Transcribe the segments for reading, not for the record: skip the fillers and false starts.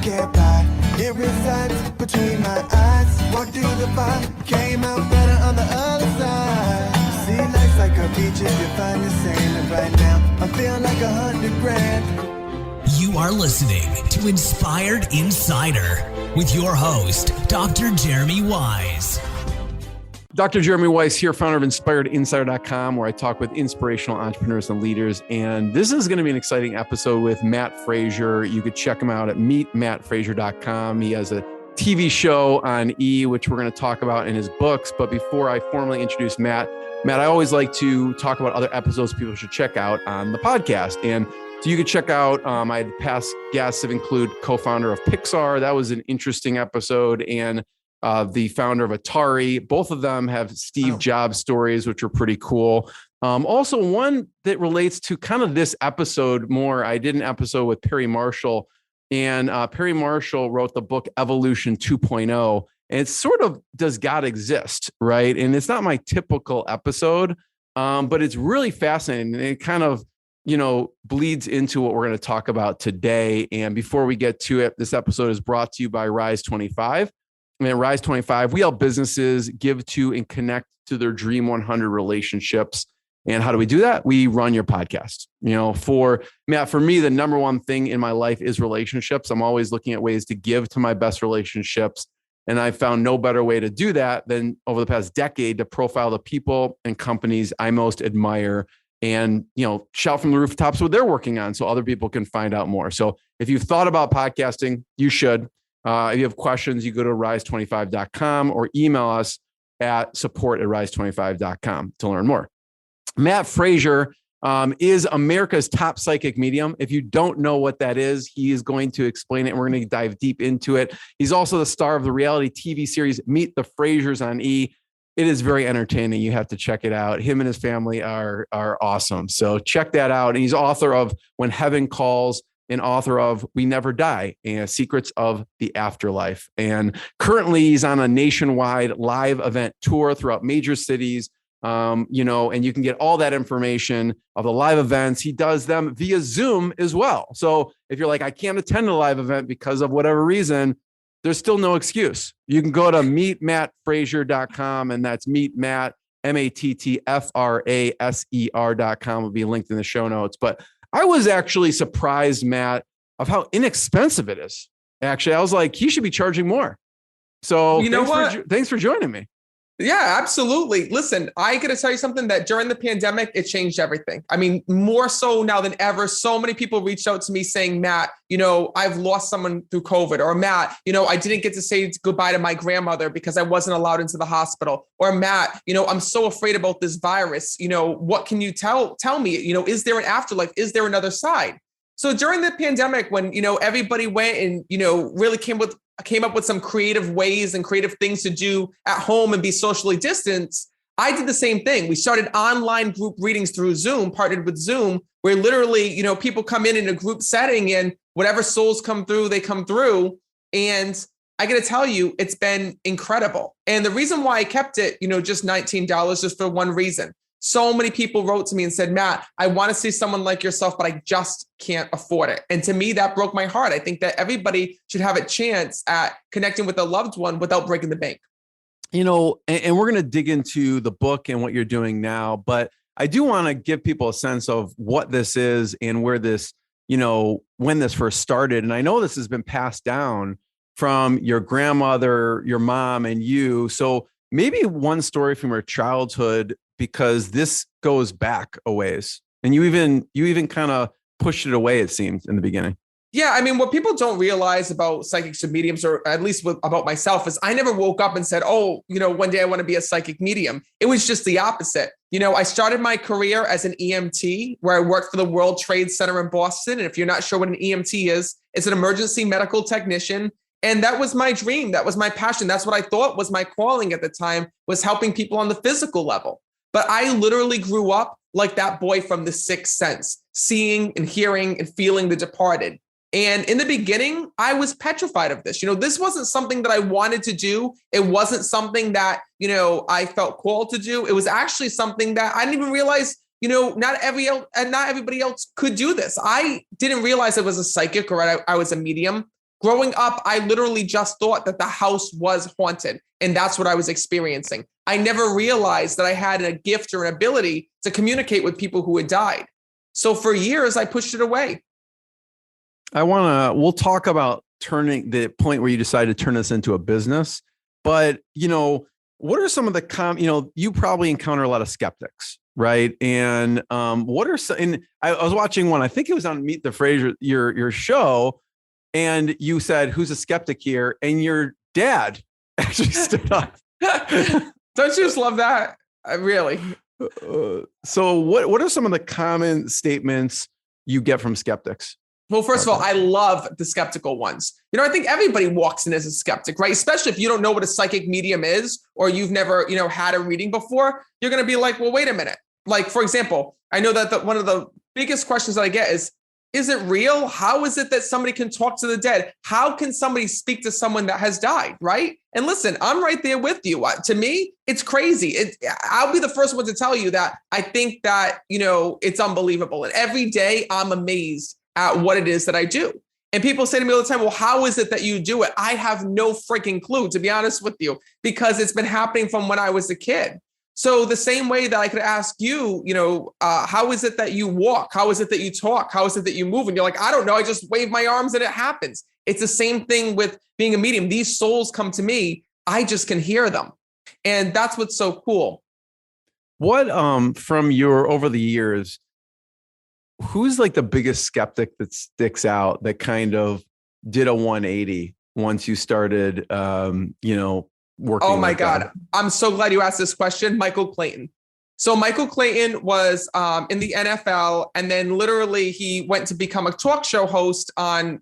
get by. It resides between my eyes. Walked through the fire, came out better on the other side. See, life's like a beach if you find the sand. And right now, I feel like 100 grand. You are listening to Inspired Insider with your host, Dr. Jeremy Wise. Dr. Jeremy Wise here, founder of InspiredInsider.com, where I talk with inspirational entrepreneurs and leaders. And this is going to be an exciting episode with Matt Fraser. You could check him out at meetmattfraser.com. He has a TV show on E, which we're going to talk about in his books. But before I formally introduce Matt, I always like to talk about other episodes people should check out on the podcast. And so you could check out, I had past guests that include co-founder of Pixar. That was an interesting episode. And the founder of Atari. Both of them have Steve Jobs stories, which are pretty cool. Also, one that relates to kind of this episode more, I did an episode with Perry Marshall, and Perry Marshall wrote the book Evolution 2.0. And it's sort of, does God exist, right? And it's not my typical episode, but it's really fascinating. And it kind of, bleeds into what we're going to talk about today. And before we get to it, this episode is brought to you by Rise 25. And at Rise 25, we help businesses give to and connect to their Dream 100 relationships. And how do we do that? We run your podcast. For me, the number one thing in my life is relationships. I'm always looking at ways to give to my best relationships. And I found no better way to do that than over the past decade to profile the people and companies I most admire and, shout from the rooftops what they're working on so other people can find out more. So if you've thought about podcasting, you should. If you have questions, you go to rise25.com or email us at support@rise25.com to learn more. Matt Fraser is America's top psychic medium. If you don't know what that is, he is going to explain it, and we're going to dive deep into it. He's also the star of the reality TV series Meet the Frasers on E. It is very entertaining. You have to check it out. Him and his family are awesome. So check that out. And he's author of When Heaven Calls, and author of We Never Die, and Secrets of the Afterlife. And currently he's on a nationwide live event tour throughout major cities, and you can get all that information of the live events. He does them via Zoom as well. So if you're like, I can't attend a live event because of whatever reason, there's still no excuse. You can go to meetmattfraser.com, and that's meetmatt, MATTFRASER.com will be linked in the show notes. But I was actually surprised, Matt, of how inexpensive it is. Actually, I was like, he should be charging more. So thanks for joining me. Yeah, absolutely. Listen, I got to tell you something that during the pandemic, it changed everything. I mean, more so now than ever. So many people reached out to me saying, Matt, I've lost someone through COVID, or Matt, I didn't get to say goodbye to my grandmother because I wasn't allowed into the hospital, or Matt, I'm so afraid about this virus. What can you tell me? Is there an afterlife? Is there another side? So during the pandemic, when, everybody went and, really came up with some creative ways and creative things to do at home and be socially distanced, I did the same thing. We started online group readings through Zoom, partnered with Zoom, where literally, people come in a group setting, and whatever souls come through, they come through. And I got to tell you, it's been incredible. And the reason why I kept it, just $19 is for one reason. So many people wrote to me and said, Matt, I want to see someone like yourself, but I just can't afford it. And to me, that broke my heart. I think that everybody should have a chance at connecting with a loved one without breaking the bank. And we're going to dig into the book and what you're doing now, but I do want to give people a sense of what this is and where this, when this first started. And I know this has been passed down from your grandmother, your mom, and you. So maybe one story from your childhood, because this goes back a ways, and you even kind of pushed it away, it seems, in the beginning. Yeah, I mean, what people don't realize about psychics and mediums, or at least about myself, is I never woke up and said, one day I want to be a psychic medium. It was just the opposite. I started my career as an EMT, where I worked for the World Trade Center in Boston. And if you're not sure what an EMT is, it's an emergency medical technician. And that was my dream. That was my passion. That's what I thought was my calling at the time, was helping people on the physical level. But I literally grew up like that boy from The Sixth Sense, seeing and hearing and feeling the departed. And in the beginning, I was petrified of this. This wasn't something that I wanted to do. It wasn't something that, I felt called to do. It was actually something that I didn't even realize, not everybody else could do this. I didn't realize I was a psychic or I was a medium. Growing up, I literally just thought that the house was haunted, and that's what I was experiencing. I never realized that I had a gift or an ability to communicate with people who had died. So for years, I pushed it away. We'll talk about turning the point where you decided to turn this into a business. But, what are some of the you probably encounter a lot of skeptics, right? And what are some, and I was watching one, I think it was on Meet the Frasers, your show, and you said, who's a skeptic here? And your dad actually stood up. Don't you just love that? Really? So what are some of the common statements you get from skeptics? Well, first of all, I love the skeptical ones. I think everybody walks in as a skeptic, right? Especially if you don't know what a psychic medium is, or you've never, had a reading before, you're going to be like, well, wait a minute. Like, for example, I know that one of the biggest questions that I get is it real? How is it that somebody can talk to the dead? How can somebody speak to someone that has died, right? And listen, I'm right there with you. To me, it's crazy. I'll be the first one to tell you that I think that, it's unbelievable. And every day I'm amazed at what it is that I do. And people say to me all the time, well, how is it that you do it? I have no freaking clue, to be honest with you, because it's been happening from when I was a kid. So the same way that I could ask you, how is it that you walk? How is it that you talk? How is it that you move? And you're like, I don't know. I just wave my arms and it happens. It's the same thing with being a medium. These souls come to me. I just can hear them. And that's what's so cool. What, from your, over the years, who's like the biggest skeptic that sticks out that kind of did a 180 once you started, working? Oh my God. I'm so glad you asked this question. Michael Clayton. So Michael Clayton was in the NFL, and then literally he went to become a talk show host on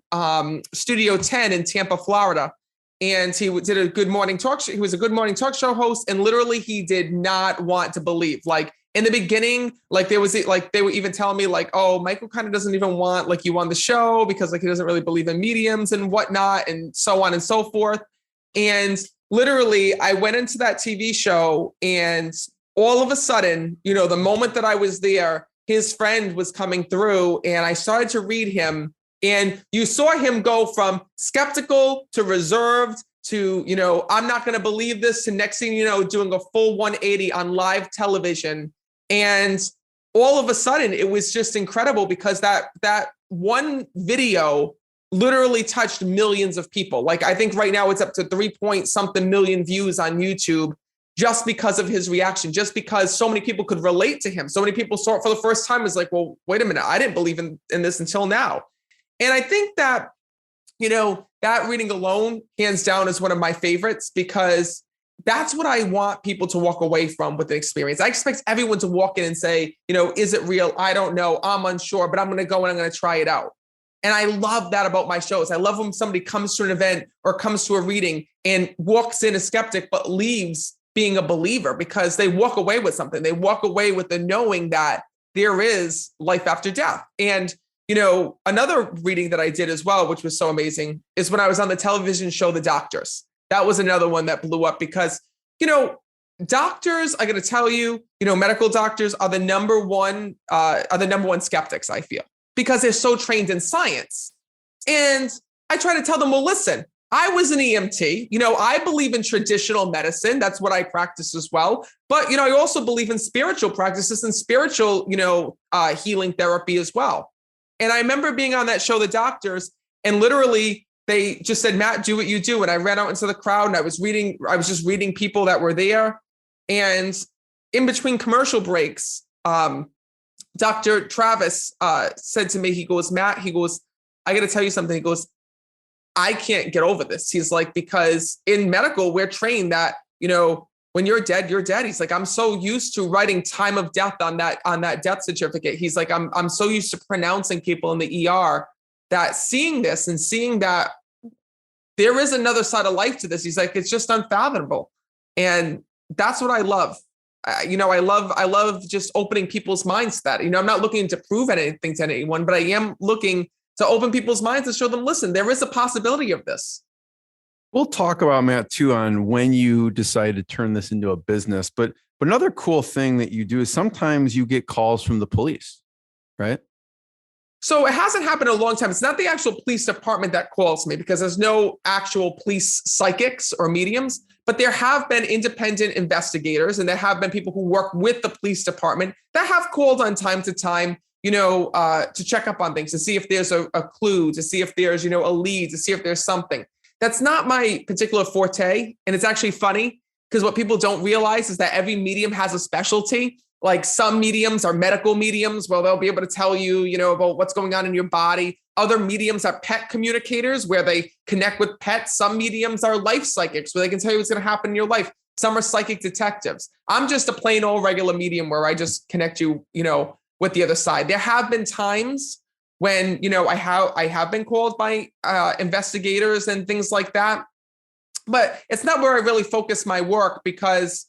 Studio 10 in Tampa, Florida. And he did a good morning talk show. He was a good morning talk show host. And literally he did not want to believe, like, in the beginning, like they were even telling me like, oh, Michael kind of doesn't even want like you on the show because like he doesn't really believe in mediums and whatnot and so on and so forth. And literally I went into that TV show, and all of a sudden, the moment that I was there, his friend was coming through, and I started to read him, and you saw him go from skeptical to reserved to, I'm not going to believe this, to next thing you know, doing a full 180 on live television. And all of a sudden it was just incredible because that one video literally touched millions of people. Like, I think right now it's up to 3-point-something million views on YouTube just because of his reaction, just because so many people could relate to him. So many people saw it for the first time. It's like, well, wait a minute. I didn't believe in this until now. And I think that, that reading alone, hands down, is one of my favorites because that's what I want people to walk away from with the experience. I expect everyone to walk in and say, is it real? I don't know. I'm unsure, but I'm going to go and I'm going to try it out. And I love that about my shows. I love when somebody comes to an event or comes to a reading and walks in a skeptic, but leaves being a believer because they walk away with something. They walk away with the knowing that there is life after death. And another reading that I did as well, which was so amazing, is when I was on the television show, The Doctors. That was another one that blew up because, doctors, I got to tell you, medical doctors are the number one skeptics, I feel, because they're so trained in science. And I try to tell them, well, listen, I was an EMT. I believe in traditional medicine. That's what I practice as well. But, I also believe in spiritual practices and spiritual, healing therapy as well. And I remember being on that show, The Doctors, and literally they just said, Matt, do what you do. And I ran out into the crowd and I was just reading people that were there. And in between commercial breaks, Dr. Travis said to me, he goes, Matt, he goes, I got to tell you something. He goes, I can't get over this. He's like, because in medical, we're trained that, when you're dead, you're dead. He's like, I'm so used to writing time of death on that death certificate. He's like, I'm so used to pronouncing people in the ER that seeing this and seeing that there is another side of life to this. He's like, it's just unfathomable. And that's what I love. I love just opening people's minds to that. I'm not looking to prove anything to anyone, but I am looking to open people's minds and show them, listen, there is a possibility of this. We'll talk about, Matt, too, on when you decided to turn this into a business. But another cool thing that you do is sometimes you get calls from the police, right? So it hasn't happened in a long time. It's not the actual police department that calls me because there's no actual police psychics or mediums, but there have been independent investigators and there have been people who work with the police department that have called on time to time, to check up on things, to see if there's a clue, to see if there's, a lead, to see if there's something. That's not my particular forte. And it's actually funny because what people don't realize is that every medium has a specialty. Like some mediums are medical mediums, where they'll be able to tell you, about what's going on in your body. Other mediums are pet communicators where they connect with pets. Some mediums are life psychics where they can tell you what's going to happen in your life. Some are psychic detectives. I'm just a plain old regular medium where I just connect you, with the other side. There have been times when, I have been called by investigators and things like that, but it's not where I really focus my work because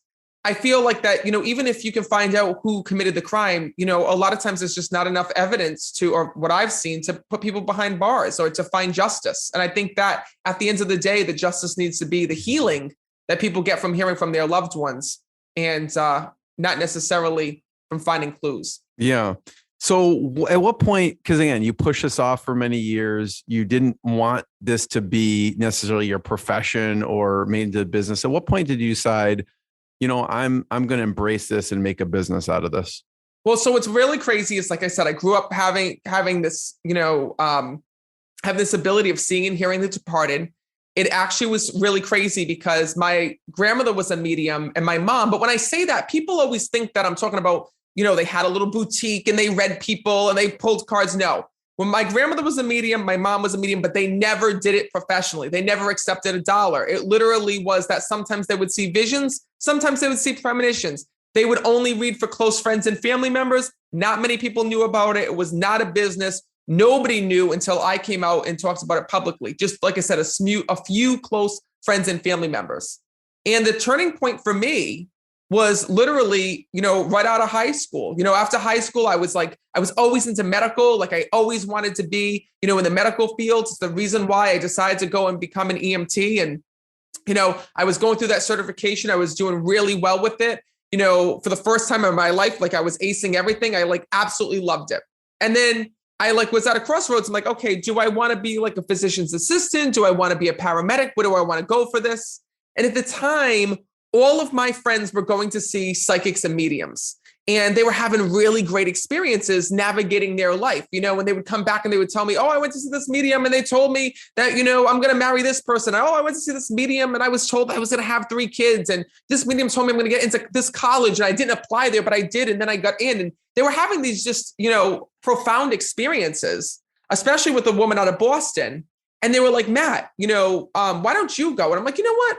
I feel like that, even if you can find out who committed the crime, a lot of times there's just not enough evidence or what I've seen to put people behind bars or to find justice. And I think that at the end of the day, the justice needs to be the healing that people get from hearing from their loved ones and not necessarily from finding clues. Yeah. So at what point, because again, you pushed this off for many years, you didn't want this to be necessarily your profession or made into business. At what point did you decide, I'm going to embrace this and make a business out of this? Well, so what's really crazy is, like I said, I grew up having this, have this ability of seeing and hearing the departed. It actually was really crazy because my grandmother was a medium and my mom. But when I say that, people always think that I'm talking about, they had a little boutique and they read people and they pulled cards. No. When my grandmother was a medium, my mom was a medium, but they never did it professionally. They never accepted $1. It literally was that sometimes they would see visions, sometimes they would see premonitions. They would only read for close friends and family members. Not many people knew about it. It was not a business. Nobody knew until I came out and talked about it publicly. Just like I said, a few close friends and family members. And the turning point for me was literally, right out of high school. After high school, I was always into medical. Like I always wanted to be, in the medical field. It's the reason why I decided to go and become an EMT. And, I was going through that certification. I was doing really well with it. For the first time in my life, like I was acing everything. I absolutely loved it. And then I was at a crossroads. I'm like, okay, do I want to be like a physician's assistant? Do I want to be a paramedic? Where do I want to go for this? And at the time, all of my friends were going to see psychics and mediums, and they were having really great experiences navigating their life. When they would come back and they would tell me, oh, I went to see this medium and they told me that, I'm going to marry this person. Oh, I went to see this medium and I was told I was going to have 3 kids. And this medium told me I'm going to get into this college and I didn't apply there, but I did. And then I got in, and they were having these just, profound experiences, especially with a woman out of Boston. And they were like, Matt, why don't you go? And I'm like, you know what?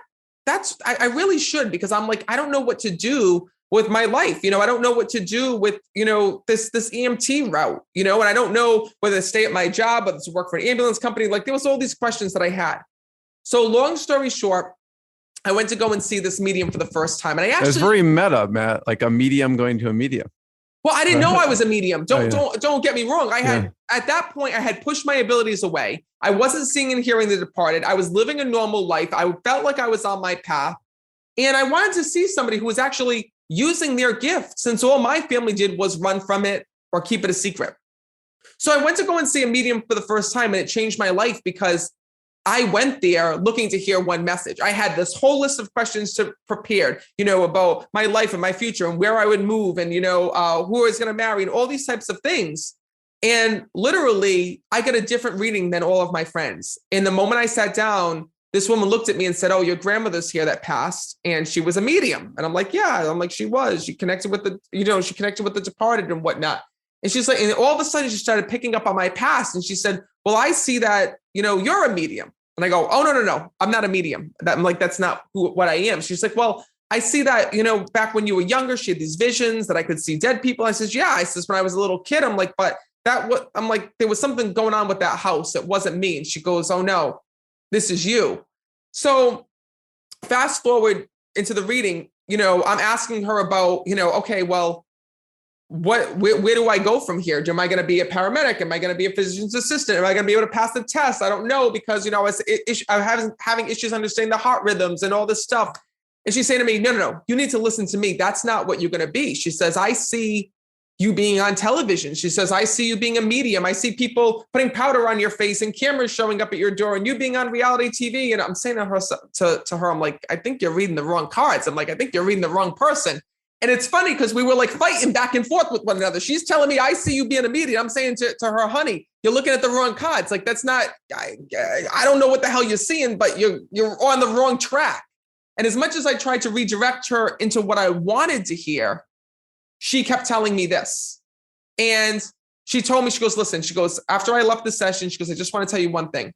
I really should, because I'm like, I don't know what to do with my life. I don't know what to do with, this EMT route, and I don't know whether to stay at my job, whether to work for an ambulance company. Like there was all these questions that I had. So long story short, I went to go and see this medium for the first time. And it's very meta, Matt, like a medium going to a medium. Well, I didn't know I was a medium. Don't get me wrong. At that point, I had pushed my abilities away. I wasn't seeing and hearing the departed. I was living a normal life. I felt like I was on my path. And I wanted to see somebody who was actually using their gift, since all my family did was run from it or keep it a secret. So I went to go and see a medium for the first time, and it changed my life because I went there looking to hear one message. I had this whole list of questions prepared, about my life and my future and where I would move and, who I was going to marry and all these types of things. And literally, I got a different reading than all of my friends. And the moment I sat down, this woman looked at me and said, oh, your grandmother's here that passed. And she was a medium. And I'm like, yeah. I'm like, she was. She connected with the departed and whatnot. And she's like, and all of a sudden she started picking up on my past. And she said, well, I see that, you're a medium. And I go, oh, no, I'm not a medium. I'm like, that's not what I am. She's like, well, I see that, back when you were younger, she had these visions that I could see dead people. I says, yeah. I says, when I was a little kid, I'm like, but I'm like, there was something going on with that house. It wasn't me. And she goes, oh no, this is you. So fast forward into the reading, I'm asking her about, okay, well, where do I go from here? Am I going to be a paramedic? Am I going to be a physician's assistant? Am I going to be able to pass the test? I don't know, because, I'm having issues understanding the heart rhythms and all this stuff. And she's saying to me, no, you need to listen to me. That's not what you're going to be. She says, I see you being on television. She says, I see you being a medium. I see people putting powder on your face and cameras showing up at your door and you being on reality TV. And I'm saying to her, I'm like, I think you're reading the wrong cards. I'm like, I think you're reading the wrong person. And it's funny because we were like fighting back and forth with one another. She's telling me, I see you being a medium. I'm saying to her, honey, you're looking at the wrong cards. Like, that's not, I don't know what the hell you're seeing, but you're on the wrong track. And as much as I tried to redirect her into what I wanted to hear, she kept telling me this. And she told me, she goes, listen, she goes, after I left the session, she goes, I just want to tell you one thing.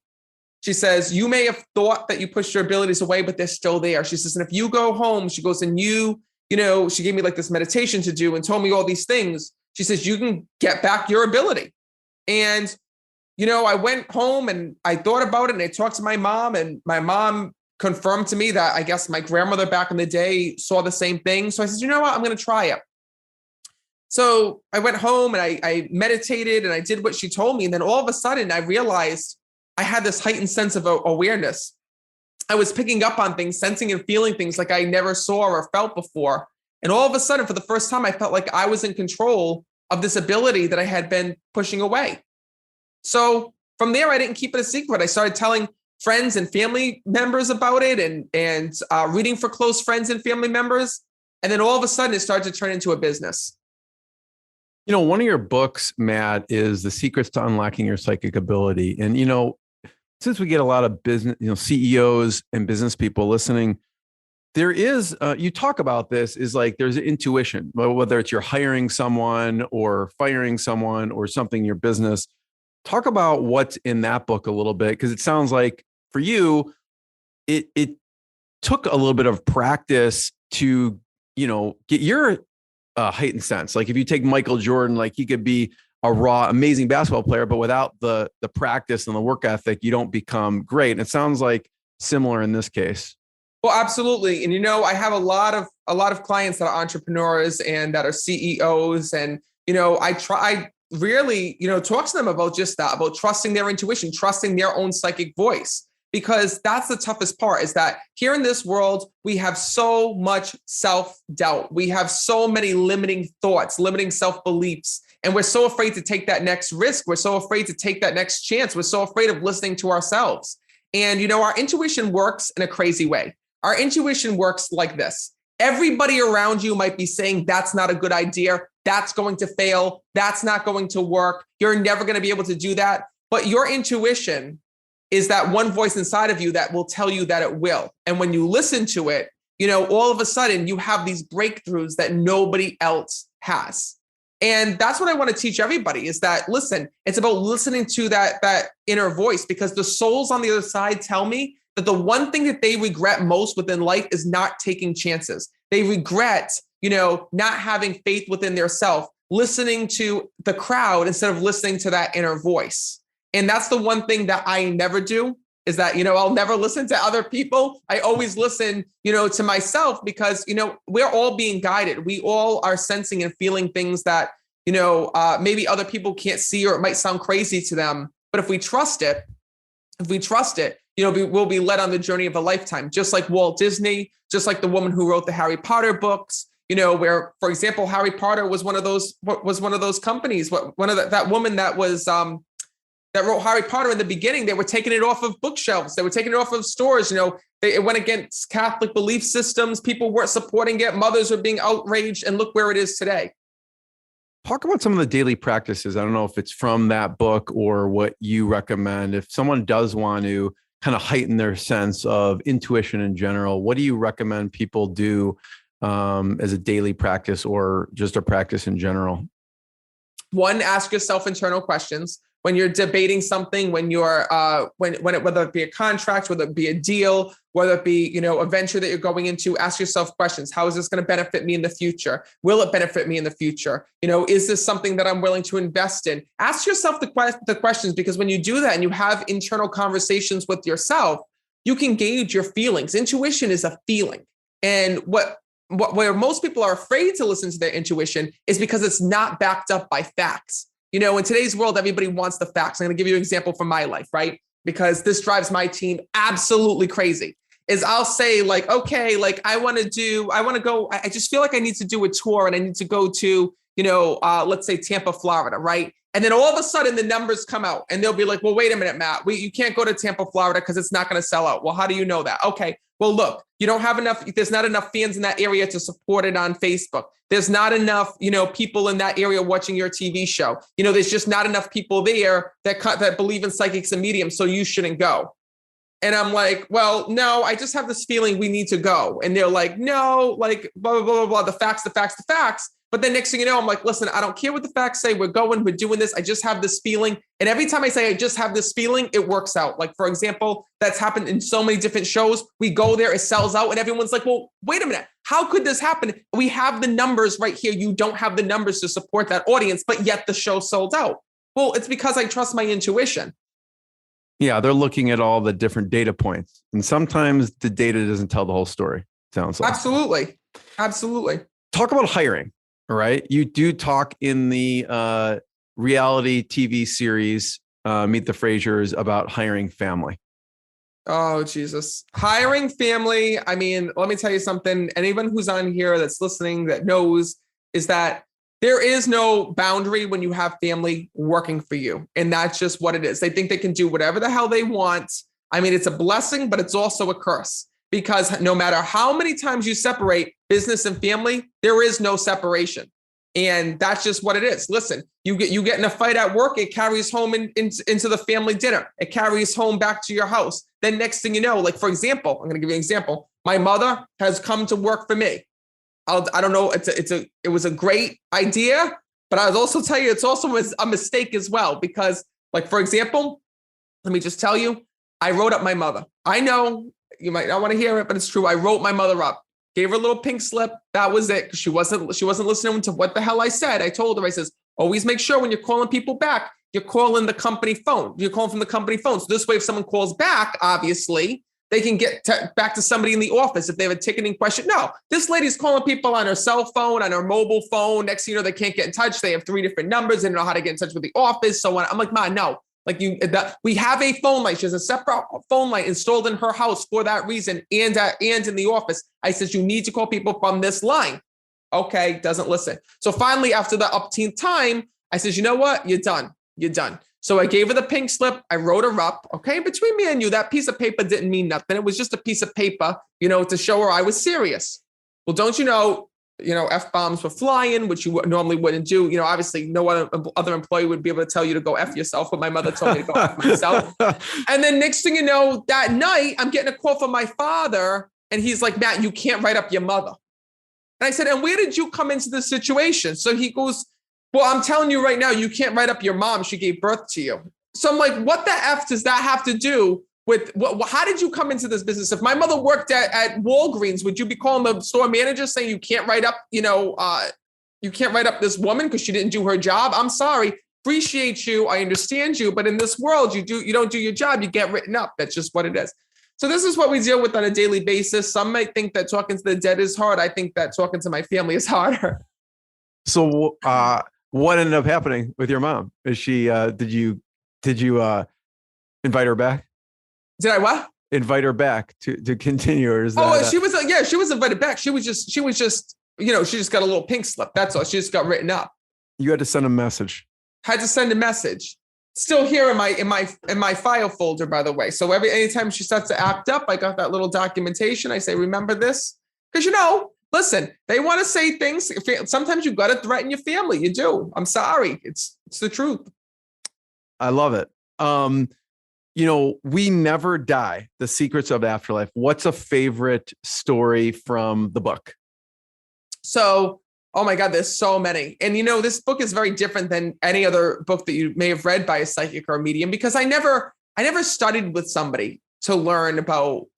She says, you may have thought that you pushed your abilities away, but they're still there. She says, and if you go home, she goes, and you know, she gave me like this meditation to do and told me all these things. She says, you can get back your ability. And, you know, I went home and I thought about it and I talked to my mom, and my mom confirmed to me that I guess my grandmother back in the day saw the same thing. So I said, you know what, I'm going to try it. So I went home and I meditated and I did what she told me. And then all of a sudden I realized I had this heightened sense of awareness. I was picking up on things, sensing and feeling things like I never saw or felt before. And all of a sudden, for the first time, I felt like I was in control of this ability that I had been pushing away. So from there, I didn't keep it a secret. I started telling friends and family members about it and reading for close friends and family members. And then all of a sudden, it started to turn into a business. You know, one of your books, Matt, is The Secrets to Unlocking Your Psychic Ability. And, you know, since we get a lot of business, you know, CEOs and business people listening, there is, you talk about this, is like there's intuition, whether it's you're hiring someone or firing someone or something in your business. Talk about what's in that book a little bit, because it sounds like for you, it took a little bit of practice to, you know, get your heightened sense. Like if you take Michael Jordan, like he could be a raw, amazing basketball player, but without the practice and the work ethic, you don't become great. And it sounds like similar in this case. Well, absolutely. And, you know, I have a lot of clients that are entrepreneurs and that are CEOs. And, you know, I really, you know, talk to them about just that, about trusting their intuition, trusting their own psychic voice, because that's the toughest part, is that here in this world, we have so much self-doubt. We have so many limiting thoughts, limiting self-beliefs, and we're so afraid to take that next risk. We're so afraid to take that next chance. We're so afraid of listening to ourselves. And, you know, our intuition works in a crazy way. Our intuition works like this. Everybody around you might be saying, that's not a good idea. That's going to fail. That's not going to work. You're never going to be able to do that. But your intuition is that one voice inside of you that will tell you that it will. And when you listen to it, you know, all of a sudden you have these breakthroughs that nobody else has. And that's what I want to teach everybody, is that, listen, it's about listening to that inner voice, because the souls on the other side tell me that the one thing that they regret most within life is not taking chances. They regret, you know, not having faith within their self, listening to the crowd instead of listening to that inner voice. And that's the one thing that I never do, is that, you know, I'll never listen to other people. I always listen, you know, to myself, because, you know, we're all being guided. We all are sensing and feeling things that, you know, maybe other people can't see, or it might sound crazy to them. But if we trust it, you know, we'll be led on the journey of a lifetime, just like Walt Disney, just like the woman who wrote the Harry Potter books, you know, where, for example, Harry Potter was one of those companies, that woman that was, that wrote Harry Potter in the beginning. They were taking it off of bookshelves. They were taking it off of stores. You know, it went against Catholic belief systems. People weren't supporting it. Mothers were being outraged, and look where it is today. Talk about some of the daily practices. I don't know if it's from that book or what you recommend. If someone does want to kind of heighten their sense of intuition in general, what do you recommend people do as a daily practice, or just a practice in general? One, ask yourself internal questions. When you're debating something, when you're whether it be a contract, whether it be a deal, whether it be, you know, a venture that you're going into, ask yourself questions. How is this going to benefit me in the future? Will it benefit me in the future? You know, is this something that I'm willing to invest in? Ask yourself the questions, because when you do that and you have internal conversations with yourself, you can gauge your feelings. Intuition is a feeling. And where most people are afraid to listen to their intuition is because it's not backed up by facts. You know, in today's world, everybody wants the facts. I'm going to give you an example from my life, right? Because this drives my team absolutely crazy. Is I'll say, like, okay, like I want to go, I just feel like I need to do a tour, and I need to go to, let's say Tampa, Florida, right? And then all of a sudden the numbers come out and they'll be like, well, wait a minute, Matt, you can't go to Tampa, Florida because it's not going to sell out. Well, how do you know that? Okay, well, look, you don't have enough. There's not enough fans in that area to support it on Facebook. There's not enough, people in that area watching your TV show. There's just not enough people there that believe in psychics and mediums. So you shouldn't go. And I'm like, well, no, I just have this feeling we need to go. And they're like, no, like blah, blah, blah, blah, blah, the facts. But then next thing you know, I'm like, listen, I don't care what the facts say. We're going, we're doing this. I just have this feeling. And every time I say I just have this feeling, it works out. Like, for example, that's happened in so many different shows. We go there, it sells out, and everyone's like, well, wait a minute. How could this happen? We have the numbers right here. You don't have the numbers to support that audience, but yet the show sold out. Well, it's because I trust my intuition. Yeah, they're looking at all the different data points. And sometimes the data doesn't tell the whole story, sounds like. Absolutely. Talk about hiring. All right. You do talk in the reality TV series, Meet the Frasers, about hiring family. Oh, Jesus. Hiring family. I mean, let me tell you something. Anyone who's on here that's listening that knows is that there is no boundary when you have family working for you. And that's just what it is. They think they can do whatever the hell they want. I mean, it's a blessing, but it's also a curse. Because no matter how many times you separate business and family, there is no separation. And that's just what it is. Listen, you get in a fight at work, it carries home into the family dinner. It carries home back to your house. Then next thing you know, like, for example, I'm going to give you an example. My mother has come to work for me. I don't know. It was a great idea, but I'll also tell you, it's also a mistake as well. Because, like, for example, let me just tell you, I wrote up my mother. I know you might not want to hear it, but it's true. I wrote my mother up, gave her a little pink slip. That was it. She wasn't listening to what the hell I said. I told her, I says, always make sure when you're calling people back, you're calling the company phone. You're calling from the company phone. So this way, if someone calls back, obviously, they can get back to somebody in the office if they have a ticketing question. No, this lady's calling people on her cell phone, on her mobile phone. Next thing you know, they can't get in touch. They have 3 different numbers. They don't know how to get in touch with the office. So on. I'm like, Ma, no. Like we have a phone line. She has a separate phone line installed in her house for that reason and in the office. I said, you need to call people from this line. Okay, doesn't listen. So finally, after the upteenth time, I said, you know what? You're done. So I gave her the pink slip. I wrote her up. Okay, between me and you, that piece of paper didn't mean nothing. It was just a piece of paper, to show her I was serious. Well, don't you know, F-bombs were flying, which you normally wouldn't do. Obviously no other employee would be able to tell you to go F yourself, but my mother told me to go F myself. And then next thing you know, that night, I'm getting a call from my father, and he's like, Matt, you can't write up your mother. And I said, and where did you come into this situation? So he goes, well, I'm telling you right now, you can't write up your mom. She gave birth to you. So I'm like, what the F does that have to do with how did you come into this business? If my mother worked at Walgreens, would you be calling the store manager saying you can't write up, you can't write up this woman because she didn't do her job? I'm sorry. Appreciate you. I understand you. But in this world, you don't do your job. You get written up. That's just what it is. So this is what we deal with on a daily basis. Some might think that talking to the dead is hard. I think that talking to my family is harder. So what ended up happening with your mom? Is she, did you invite her back? Did I what? Invite her back to continue, or is that? Oh, she was invited back. She was just, she just got a little pink slip. That's all. She just got written up. You had to send a message. Had to send a message. Still here in my file folder, by the way. So anytime she starts to act up, I got that little documentation. I say, remember this? Because listen, they want to say things. Sometimes you got to threaten your family. You do. I'm sorry. It's the truth. I love it. We Never Die, The Secrets of Afterlife. What's a favorite story from the book? So, oh my God, there's so many. And, this book is very different than any other book that you may have read by a psychic or a medium, because I never studied with somebody to learn about,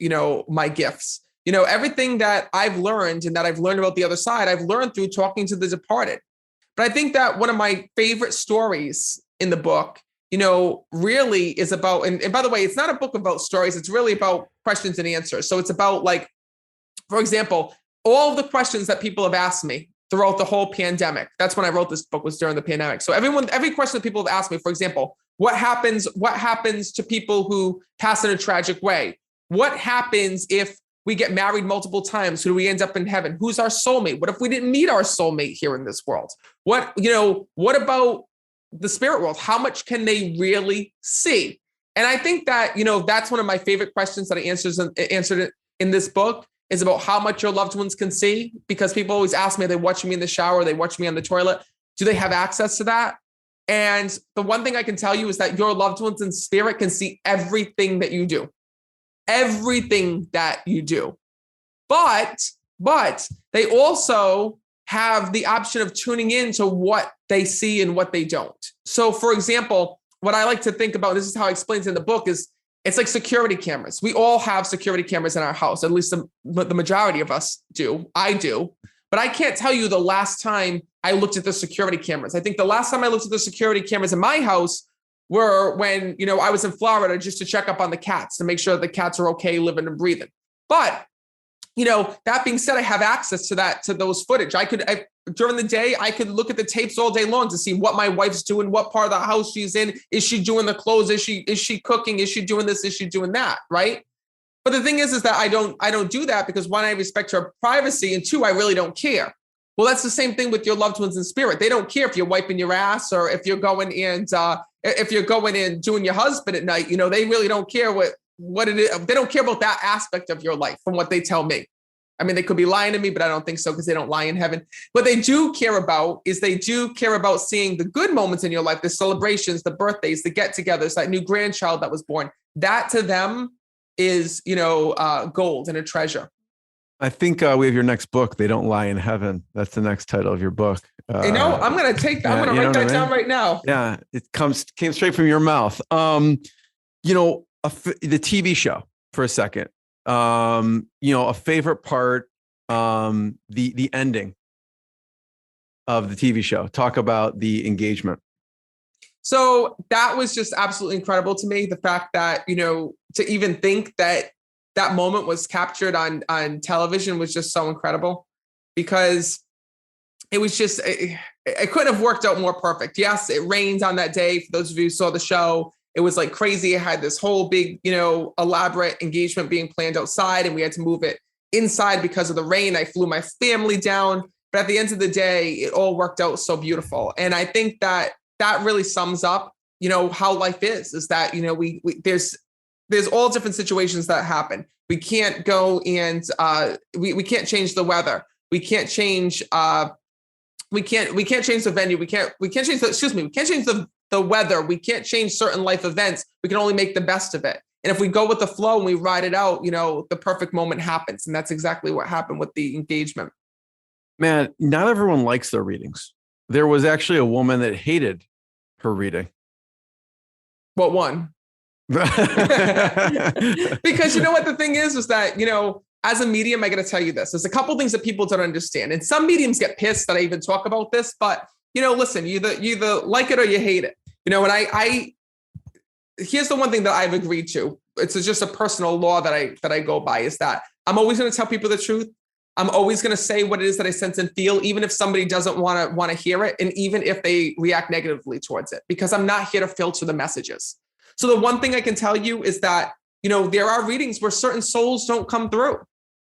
my gifts. Everything that I've learned and that I've learned about the other side, I've learned through talking to the departed. But I think that one of my favorite stories in the book, really is about, and by the way, it's not a book about stories. It's really about questions and answers. So it's about, like, for example, all of the questions that people have asked me throughout the whole pandemic. That's when I wrote this book, was during the pandemic. So every question that people have asked me, for example, what happens to people who pass in a tragic way? What happens if we get married multiple times? Who do we end up in heaven? Who's our soulmate? What if we didn't meet our soulmate here in this world? What about the spirit world? How much can they really see? And I think that, that's one of my favorite questions that I answered in this book, is about how much your loved ones can see, because people always ask me, are they watching me in the shower? Are they watching me on the toilet? Do they have access to that? And the one thing I can tell you is that your loved ones in spirit can see everything that you do. Everything that you do. But they also have the option of tuning in to what they see and what they don't. So for example, what I like to think about, this is how I explain it in the book, is it's like security cameras. We all have security cameras in our house. At least the majority of us do. I do. But I can't tell you the last time I looked at the security cameras. I think the last time I looked at the security cameras in my house were when, I was in Florida just to check up on the cats, to make sure the cats are okay, living and breathing. But, that being said, I have access to those footage. During the day, I could look at the tapes all day long to see what my wife's doing, what part of the house she's in. Is she doing the clothes? Is she cooking? Is she doing this? Is she doing that? Right. But the thing is that I don't do that because, one, I respect her privacy, and two, I really don't care. Well, that's the same thing with your loved ones in spirit. They don't care if you're wiping your ass or if you're going and doing your husband at night. They really don't care what it is. They don't care about that aspect of your life, from what they tell me. I mean, they could be lying to me, but I don't think so, because they don't lie in heaven. What they do care about is seeing the good moments in your life, the celebrations, the birthdays, the get-togethers, that new grandchild that was born. That to them is, gold and a treasure. I think we have your next book, They Don't Lie in Heaven. That's the next title of your book. I'm going to take that. I'm going to write that down right now. Yeah, it came straight from your mouth. The TV show, for a second. A favorite part, the ending of the TV show. Talk about the engagement. So that was just absolutely incredible to me. The fact that, to even think that moment was captured on television was just so incredible, because it was just, it couldn't have worked out more perfect. Yes, it rained on that day. For those of you who saw the show, it was like crazy. It had this whole big, elaborate engagement being planned outside, and we had to move it inside because of the rain. I flew my family down, but at the end of the day, it all worked out so beautiful. And I think that really sums up, how life is that, there's all different situations that happen. We can't go and we can't change the weather. We can't change we can't change the venue. We can't change the weather. We can't change certain life events. We can only make the best of it. And if we go with the flow and we ride it out, the perfect moment happens. And that's exactly what happened with the engagement. Man, not everyone likes their readings. There was actually a woman that hated her reading. What one? Because what the thing is that, as a medium, I got to tell you this. There's a couple things that people don't understand. And some mediums get pissed that I even talk about this, but listen, you either like it or you hate it. And here's the one thing that I've agreed to. It's just a personal law that I go by, is that I'm always going to tell people the truth. I'm always going to say what it is that I sense and feel, even if somebody doesn't want to hear it, and even if they react negatively towards it, because I'm not here to filter the messages. So the one thing I can tell you is that, there are readings where certain souls don't come through,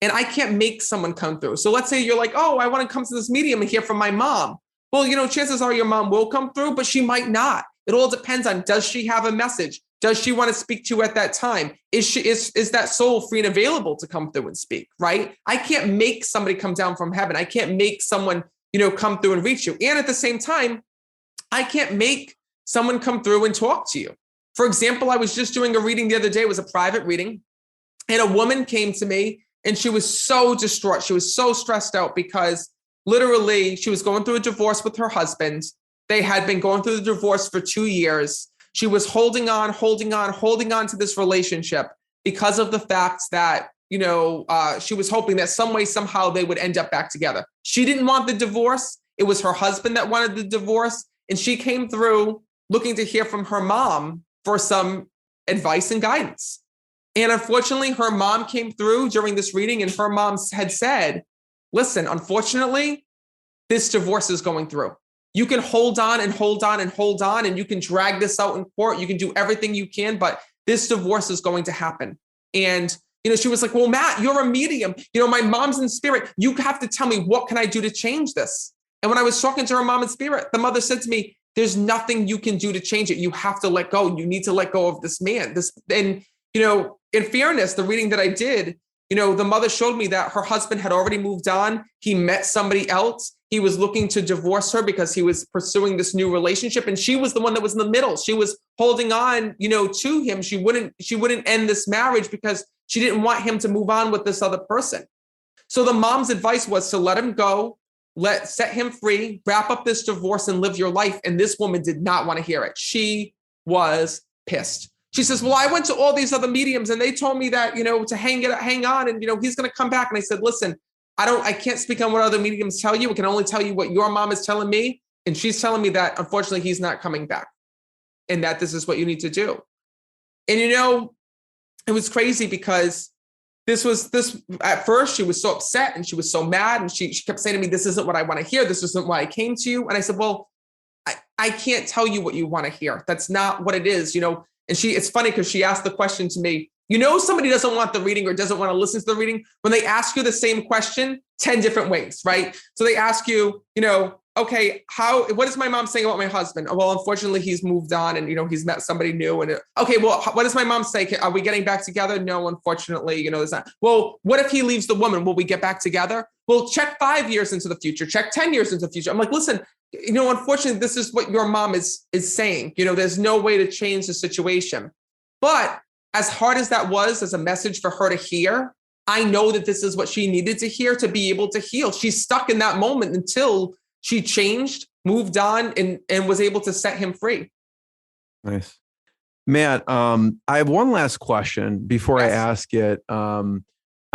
and I can't make someone come through. So let's say you're like, oh, I want to come to this medium and hear from my mom. Well, chances are your mom will come through, but she might not. It all depends on, does she have a message? Does she want to speak to you at that time? Is that soul free and available to come through and speak, right? I can't make somebody come down from heaven. I can't make someone, come through and reach you. And at the same time, I can't make someone come through and talk to you. For example, I was just doing a reading the other day. It was a private reading. And a woman came to me and she was so distraught. She was so stressed out because literally she was going through a divorce with her husband. They had been going through the divorce for 2 years. She was holding on to this relationship because of the fact that, she was hoping that some way, somehow they would end up back together. She didn't want the divorce. It was her husband that wanted the divorce. And she came through looking to hear from her mom for some advice and guidance. And unfortunately, her mom came through during this reading, and her mom had said, listen, unfortunately, this divorce is going through. You can hold on, and you can drag this out in court. You can do everything you can, but this divorce is going to happen. And She was like, well, Matt, you're a medium. My mom's in spirit. You have to tell me, what can I do to change this? And when I was talking to her mom in spirit, the mother said to me, there's nothing you can do to change it. You have to let go. You need to let go of this man. In fairness, the reading that I did, the mother showed me that her husband had already moved on. He met somebody else. He was looking to divorce her because he was pursuing this new relationship. And she was the one that was in the middle. She was holding on, to him. She wouldn't end this marriage because she didn't want him to move on with this other person. So the mom's advice was to let him go, set him free, wrap up this divorce and live your life. And this woman did not want to hear it. She was pissed. She says, well, I went to all these other mediums and they told me that, to hang on and, he's going to come back. And I said, listen, I can't speak on what other mediums tell you. I can only tell you what your mom is telling me. And she's telling me that unfortunately he's not coming back and that this is what you need to do. And, it was crazy because this at first she was so upset and she was so mad. And she kept saying to me, this isn't what I want to hear. This isn't why I came to you. And I said, well, I can't tell you what you want to hear. That's not what it is, And it's funny because she asked the question to me, somebody doesn't want the reading or doesn't want to listen to the reading when they ask you the same question 10 different ways, right? So they ask you, okay, what is my mom saying about my husband? Well, unfortunately, he's moved on and, he's met somebody new. And okay, well, what does my mom say? Are we getting back together? No, unfortunately, there's not. Well, what if he leaves the woman? Will we get back together? Well, check 5 years into the future, check 10 years into the future. I'm like, listen, unfortunately, this is what your mom is saying. There's no way to change the situation. But as hard as that was as a message for her to hear, I know that this is what she needed to hear to be able to heal. She's stuck in that moment until she changed, moved on, and was able to set him free. Nice. Matt, I have one last question before I ask it.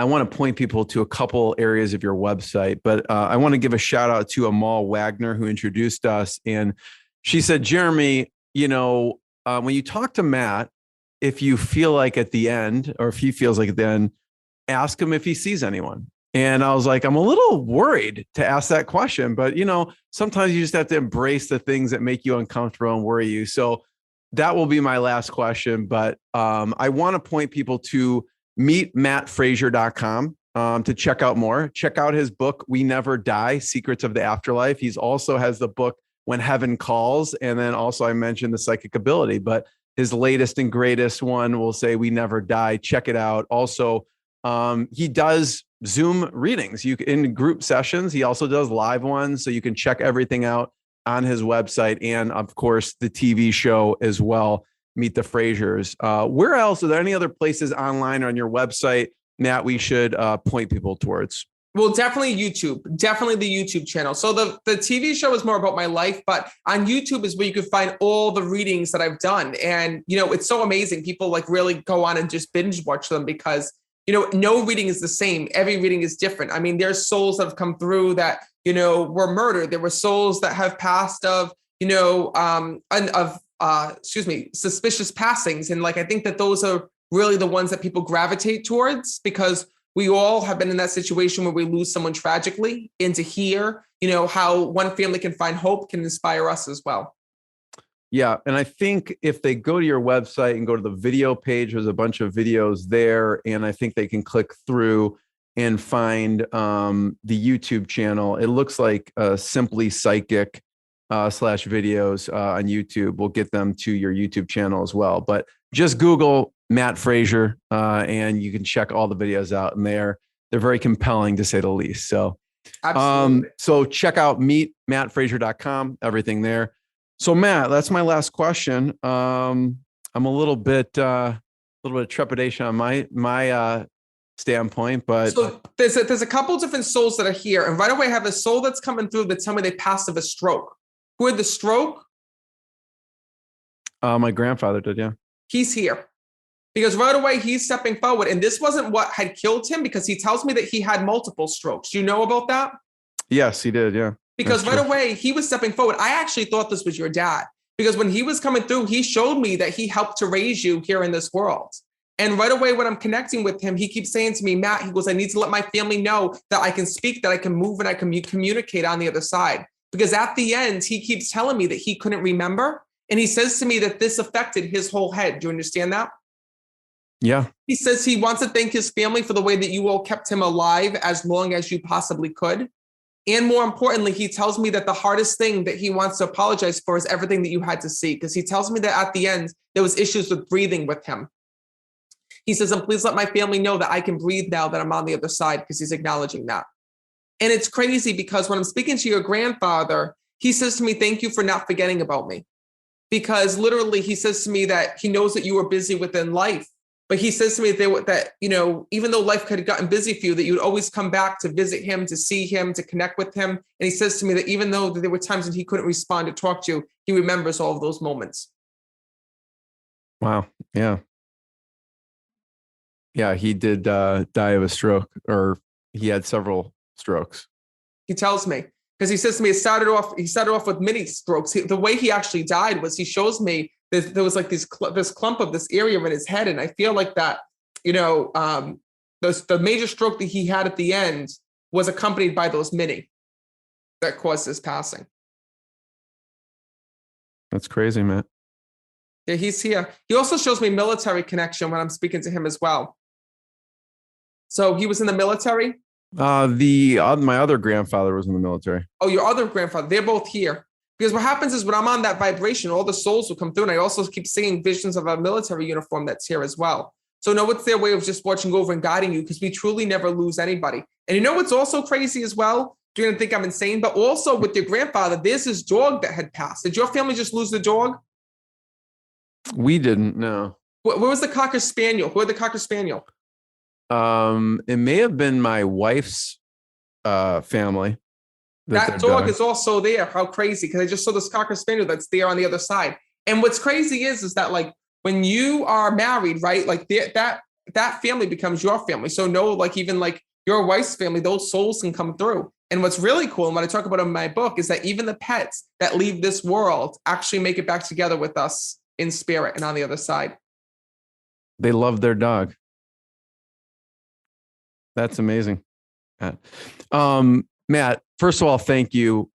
I want to point people to a couple areas of your website, but I want to give a shout out to Amal Wagner, who introduced us. And she said, Jeremy, when you talk to Matt, if you feel like at the end, or if he feels like at the end, ask him if he sees anyone. And I was like, I'm a little worried to ask that question, but sometimes you just have to embrace the things that make you uncomfortable and worry you. So that will be my last question. But I want to point people to meetmattfraser.com to check out more. Check out his book, We Never Die, Secrets of the Afterlife. He's also has the book When Heaven Calls. And then also I mentioned the psychic ability, but his latest and greatest one will say We Never Die. Check it out. Also, he does Zoom readings in group sessions. He also does live ones. So you can check everything out on his website. And of course, the TV show as well, Meet the Frasers. Where else? Are there any other places online or on your website, Matt, we should point people towards? Well, definitely YouTube, definitely the YouTube channel. So the TV show is more about my life, but on YouTube is where you can find all the readings that I've done. And, it's so amazing. People really go on and just binge watch them because, no reading is the same. Every reading is different. I mean, there's souls that have come through that, were murdered. There were souls that have passed of, suspicious passings. And I think that those are really the ones that people gravitate towards because we all have been in that situation where we lose someone tragically, and to hear, how one family can find hope can inspire us as well. Yeah. And I think if they go to your website and go to the video page, there's a bunch of videos there. And I think they can click through and find the YouTube channel. It looks like Simply Psychic / videos on YouTube will get them to your YouTube channel as well. But just Google Matt Fraser and you can check all the videos out in there. They're very compelling to say the least. So, so check out meetmattfraser.com, everything there. So Matt, that's my last question. I'm a little bit of trepidation on my standpoint, but so there's a couple different souls that are here, and right away I have a soul that's coming through that tell me they passed of a stroke. Who had the stroke? My grandfather did, yeah. He's here because right away he's stepping forward, and this wasn't what had killed him because he tells me that he had multiple strokes. Do you know about that? Yes, he did, yeah. Because right away he was stepping forward. I actually thought this was your dad because when he was coming through, he showed me that he helped to raise you here in this world. And right away when I'm connecting with him, he keeps saying to me, Matt, he goes, I need to let my family know that I can speak, that I can move, and I can communicate on the other side. Because at the end, he keeps telling me that he couldn't remember. And he says to me that this affected his whole head. Do you understand that? Yeah. He says he wants to thank his family for the way that you all kept him alive as long as you possibly could. And more importantly, he tells me that the hardest thing that he wants to apologize for is everything that you had to see. Because he tells me that at the end, there was issues with breathing with him. He says, and please let my family know that I can breathe now that I'm on the other side, because he's acknowledging that. And it's crazy because when I'm speaking to your grandfather, he says to me, thank you for not forgetting about me. Because literally he says to me that he knows that you were busy within life. But he says to me that, you know, even though life could have gotten busy for you, that you would always come back to visit him, to see him, to connect with him. And he says to me that even though there were times when he couldn't respond to talk to you, he remembers all of those moments. Wow. Yeah. Yeah. He did die of a stroke, or he had several strokes. He tells me, because he says to me, he started off with mini strokes. The way he actually died was, he shows me there was like this clump of this area in his head. And I feel like that, you know, the major stroke that he had at the end was accompanied by those mini that caused his passing. That's crazy, man. Yeah, he's here. He also shows me military connection when I'm speaking to him as well. So he was in the military? My other grandfather was in the military. Oh, your other grandfather. They're both here. Because what happens is when I'm on that vibration, all the souls will come through. And I also keep seeing visions of a military uniform that's here as well. So no, it's their way of just watching over and guiding you, because we truly never lose anybody. And you know what's also crazy as well? You're going to think I'm insane, but also with your grandfather, there's this dog that had passed. Did your family just lose the dog? We didn't, no. Where was the Cocker Spaniel? Who had the Cocker Spaniel? It may have been my wife's family. That dog is also there. How crazy. Because I just saw this Cocker Spaniel that's there on the other side. And what's crazy is that like when you are married, right? Like that family becomes your family. So no, like even like your wife's family, those souls can come through. And what's really cool, and what I talk about in my book, is that even the pets that leave this world actually make it back together with us in spirit and on the other side. They love their dog. That's amazing. Matt, first of all, thank you.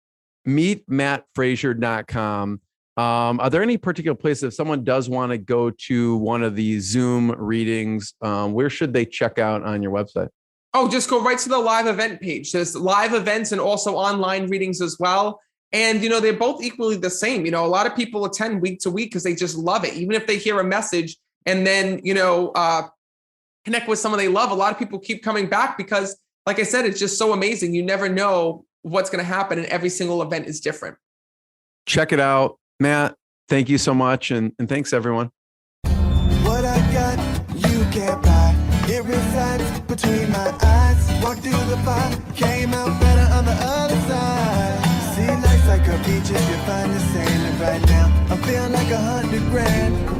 MeetMattFraser.com. Are there any particular places, if someone does want to go to one of these Zoom readings, where should they check out on your website? Oh, just go right to the live event page. There's live events and also online readings as well. And, you know, they're both equally the same. You know, a lot of people attend week to week because they just love it. Even if they hear a message and then, you know, connect with someone they love, a lot of people keep coming back because, like I said, it's just so amazing. You never know what's going to happen, and every single event is different. Check it out. Matt, thank you so much. And thanks, everyone. What I got, you can't buy. It resides between my eyes. Walked through the fire, came out better on the other side. See, life's like a beach if you find the sailing right now. I'm feeling like $100 grand.